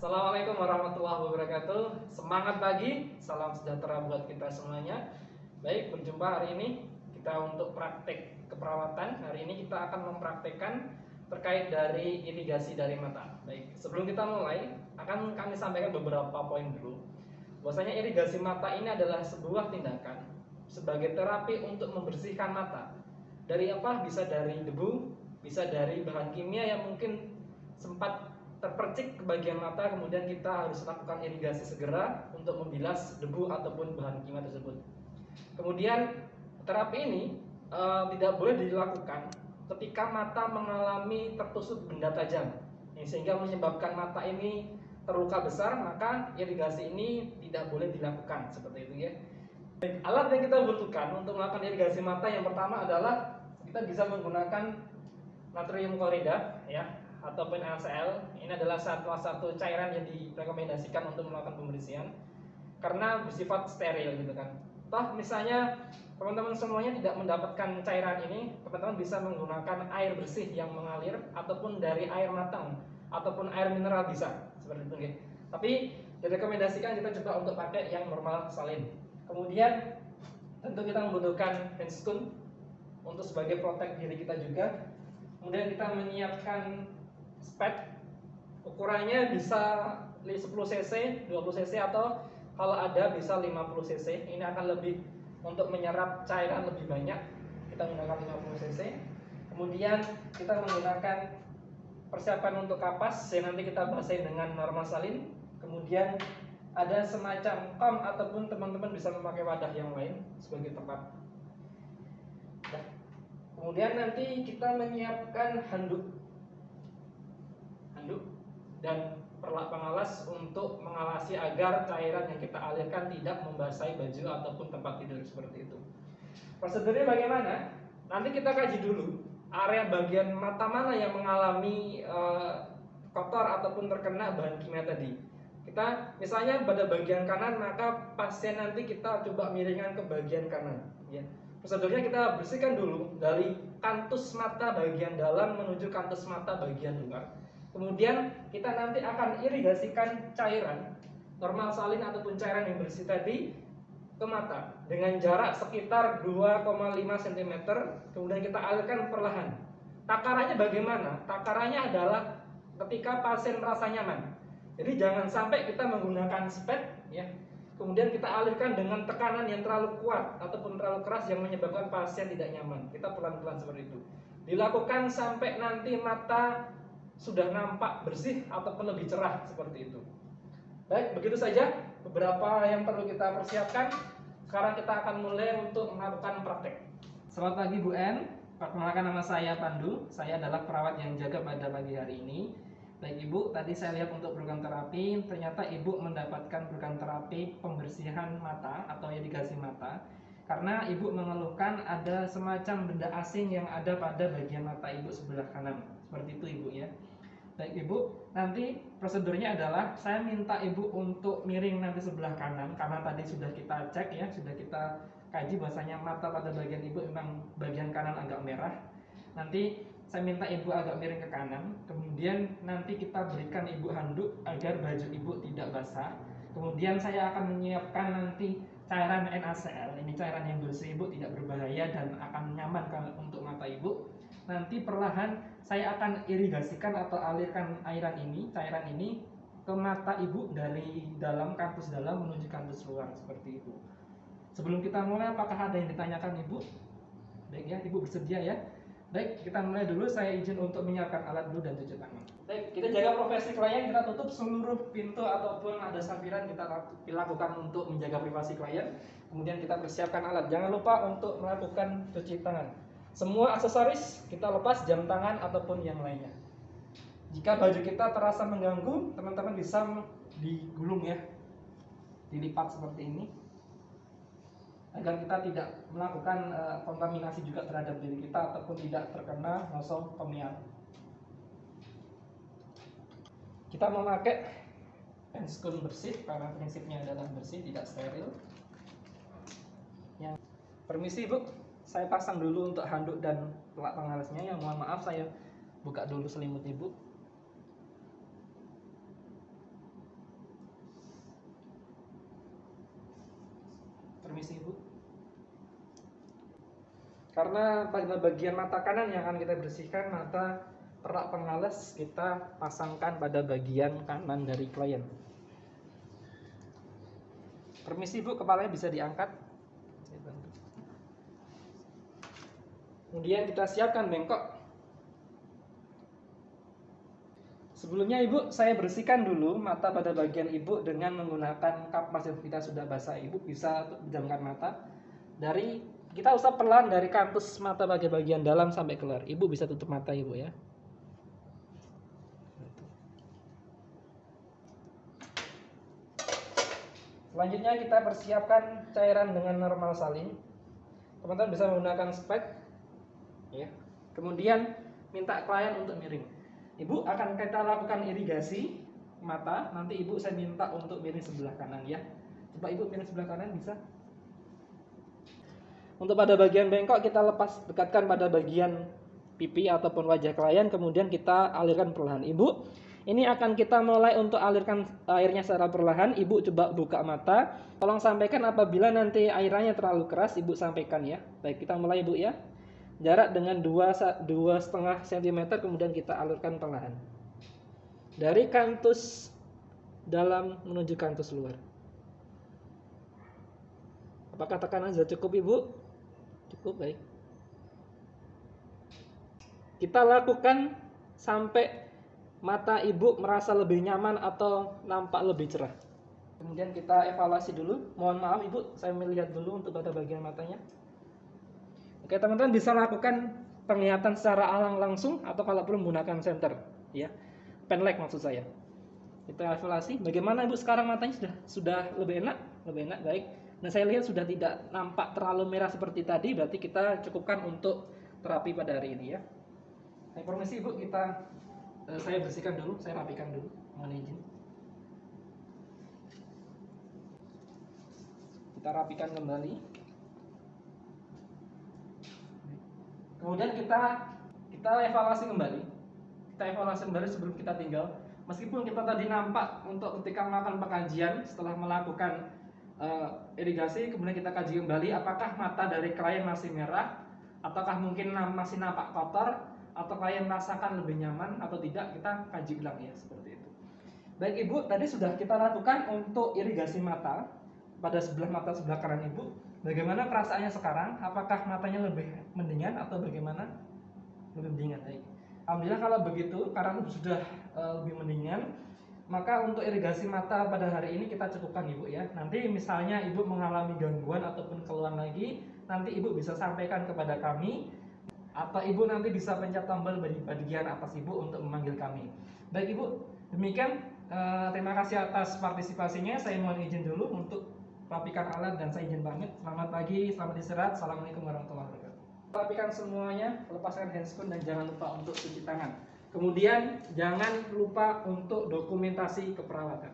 Assalamualaikum warahmatullahi wabarakatuh. Semangat pagi, salam sejahtera buat kita semuanya. Baik, berjumpa hari ini kita untuk praktek keperawatan. Hari ini kita akan mempraktekkan terkait dari irigasi dari mata. Baik, sebelum kita mulai, akan kami sampaikan beberapa poin dulu. Bahwasanya irigasi mata ini adalah sebuah tindakan sebagai terapi untuk membersihkan mata. Dari apa? Bisa dari debu, bisa dari bahan kimia yang mungkin sempat terpercik ke bagian mata, kemudian kita harus lakukan irigasi segera untuk membilas debu ataupun bahan kimia tersebut. Kemudian terapi ini tidak boleh dilakukan ketika mata mengalami tertusuk benda tajam, sehingga menyebabkan mata ini terluka besar, maka irigasi ini tidak boleh dilakukan seperti itu ya. Alat yang kita butuhkan untuk melakukan irigasi mata yang pertama adalah kita bisa menggunakan natrium klorida ya, ataupun NaCl. Ini adalah salah satu cairan yang direkomendasikan untuk melakukan pembersihan karena bersifat steril gitu kan. Toh misalnya teman-teman semuanya tidak mendapatkan cairan ini, teman-teman bisa menggunakan air bersih yang mengalir ataupun dari air matang ataupun air mineral bisa seperti itu ya. Tapi direkomendasikan kita coba untuk pakai yang normal salin. Kemudian tentu kita membutuhkan handscoon untuk sebagai protek diri kita juga. Kemudian kita menyiapkan spet, ukurannya bisa 10 cc, 20 cc atau kalau ada bisa 50 cc. Ini akan lebih untuk menyerap cairan lebih banyak. Kita menggunakan 50 cc. Kemudian kita menggunakan persiapan untuk kapas yang nanti kita basahi dengan normal salin. Kemudian ada semacam kom ataupun teman-teman bisa memakai wadah yang lain sebagai tempat. Kemudian nanti kita menyiapkan handuk dan perlak pengalas untuk mengawasi agar cairan yang kita alirkan tidak membasahi baju ataupun tempat tidur seperti itu. Prosedurnya bagaimana? Nanti kita kaji dulu area bagian mata mana yang mengalami kotor ataupun terkena bahan kimia tadi. Kita misalnya pada bagian kanan, maka pasien nanti kita coba miringkan ke bagian kanan ya. Prosedurnya kita bersihkan dulu dari kantus mata bagian dalam menuju kantus mata bagian luar. Kemudian kita nanti akan irigasikan cairan normal salin ataupun cairan yang bersih tadi ke mata dengan jarak sekitar 2,5 cm. Kemudian kita alirkan perlahan. Takarannya bagaimana? Takarannya adalah ketika pasien merasa nyaman. Jadi jangan sampai kita menggunakan spet ya. Kemudian kita alirkan dengan tekanan yang terlalu kuat ataupun terlalu keras yang menyebabkan pasien tidak nyaman. Kita pelan-pelan seperti itu. Dilakukan sampai nanti mata sudah nampak bersih ataupun lebih cerah seperti itu. Baik, begitu saja beberapa yang perlu kita persiapkan. Sekarang kita akan mulai untuk melakukan praktek. Selamat pagi Bu N. Perkenalkan, nama saya Pandu. Saya adalah perawat yang jaga pada pagi hari ini. Baik Ibu, tadi saya lihat untuk program terapi, ternyata Ibu mendapatkan program terapi pembersihan mata atau irigasi mata karena Ibu mengeluhkan ada semacam benda asing yang ada pada bagian mata Ibu sebelah kanan. Seperti itu Ibu ya. Baik Ibu, nanti prosedurnya adalah saya minta Ibu untuk miring nanti sebelah kanan karena tadi sudah kita cek ya, sudah kita kaji bahwasanya mata pada bagian Ibu memang bagian kanan agak merah. Nanti saya minta Ibu agak miring ke kanan. Kemudian nanti kita berikan Ibu handuk agar baju Ibu tidak basah. Kemudian saya akan menyiapkan nanti cairan NaCl. Ini cairan yang bersih Ibu, tidak berbahaya dan akan nyaman untuk mata Ibu. Nanti perlahan saya akan irigasikan atau alirkan cairan ini ke mata Ibu dari dalam kantus dalam menuju kantus luar seperti itu. Sebelum kita mulai, apakah ada yang ditanyakan Ibu? Baik ya, Ibu bersedia ya? Baik, kita mulai dulu. Saya izin untuk menyiapkan alat dulu dan cuci tangan. Baik, kita jaga privasi klien, kita tutup seluruh pintu ataupun ada sampiran kita lakukan untuk menjaga privasi klien. Kemudian kita persiapkan alat. Jangan lupa untuk melakukan cuci tangan. Semua aksesoris kita lepas, jam tangan ataupun yang lainnya. Jika baju kita terasa mengganggu, teman-teman bisa digulung ya, dilipat seperti ini, agar kita tidak melakukan kontaminasi juga terhadap diri kita ataupun tidak terkena nosocomial. Kita memakai handscoon bersih karena prinsipnya adalah bersih, tidak steril. Permisi Bu, saya pasang dulu untuk handuk dan pelak pengalasnya ya. Mohon maaf, saya buka dulu selimut Ibu. Permisi Ibu. Karena pada bagian mata kanan yang akan kita bersihkan, mata perlak pengalas kita pasangkan pada bagian kanan dari klien. Permisi Bu, kepalanya bisa diangkat. Kemudian kita siapkan bengkok. Sebelumnya Ibu, saya bersihkan dulu mata pada bagian Ibu dengan menggunakan kapas yang kita sudah basah. Ibu bisa menjamkan mata. Kita usap perlahan dari kantus mata bagian dalam sampai keluar. Ibu bisa tutup mata Ibu ya. Selanjutnya kita persiapkan cairan dengan normal salin. Teman-teman bisa menggunakan spek ya. Kemudian minta klien untuk miring. Ibu akan kita lakukan irigasi mata. Nanti Ibu saya minta untuk miring sebelah kanan ya. Coba Ibu miring sebelah kanan bisa. Untuk pada bagian bengkok kita dekatkan pada bagian pipi ataupun wajah klien, kemudian kita alirkan perlahan. Ibu, ini akan kita mulai untuk alirkan airnya secara perlahan. Ibu coba buka mata. Tolong sampaikan apabila nanti airnya terlalu keras, Ibu sampaikan ya. Baik, kita mulai Ibu ya. Jarak dengan 2,5 cm, kemudian kita alirkan perlahan. Dari kantus dalam menuju kantus luar. Apakah tekanan sudah cukup Ibu? Cukup, baik. Kita lakukan sampai mata Ibu merasa lebih nyaman atau nampak lebih cerah. Kemudian kita evaluasi dulu. Mohon maaf Ibu, saya melihat dulu untuk pada bagian matanya. Oke, teman-teman bisa lakukan penglihatan secara langsung atau kalau perlu menggunakan senter, ya. Penlight maksud saya. Kita evaluasi. Bagaimana Ibu sekarang matanya sudah lebih enak? Lebih enak, baik. Nah, saya lihat sudah tidak nampak terlalu merah seperti tadi, berarti kita cukupkan untuk terapi pada hari ini ya. Saya permisi Ibu, saya bersihkan dulu, saya rapikan dulu, mohon izin. Kita rapikan kembali. Kemudian kita evaluasi kembali. Kita evaluasi kembali sebelum kita tinggal. Meskipun kita tadi nampak untuk ketika melakukan pengkajian setelah melakukan irigasi, kemudian kita kaji kembali apakah mata dari klien masih merah, ataukah mungkin masih nampak kotor, atau klien merasakan lebih nyaman atau tidak, kita kaji ulang ya, seperti itu. Baik Ibu, tadi sudah kita lakukan untuk irigasi mata pada mata sebelah kanan Ibu. Bagaimana perasaannya sekarang? Apakah matanya lebih mendingan atau bagaimana? Lebih mendingan, baik. Alhamdulillah kalau begitu, karena sudah lebih mendingan, maka untuk irigasi mata pada hari ini kita cukupkan Ibu ya. Nanti misalnya Ibu mengalami gangguan ataupun keluhan lagi, nanti Ibu bisa sampaikan kepada kami, atau Ibu nanti bisa pencet tombol di bagian atas Ibu untuk memanggil kami. Baik Ibu, demikian. Terima kasih atas partisipasinya. Saya mohon izin dulu untuk rapikan alat dan saya izin pamit. Selamat pagi, selamat istirahat. Assalamualaikum warahmatullahi wabarakatuh. Rapikan semuanya, lepaskan handscoon dan jangan lupa untuk cuci tangan. Kemudian jangan lupa untuk dokumentasi keperawatan.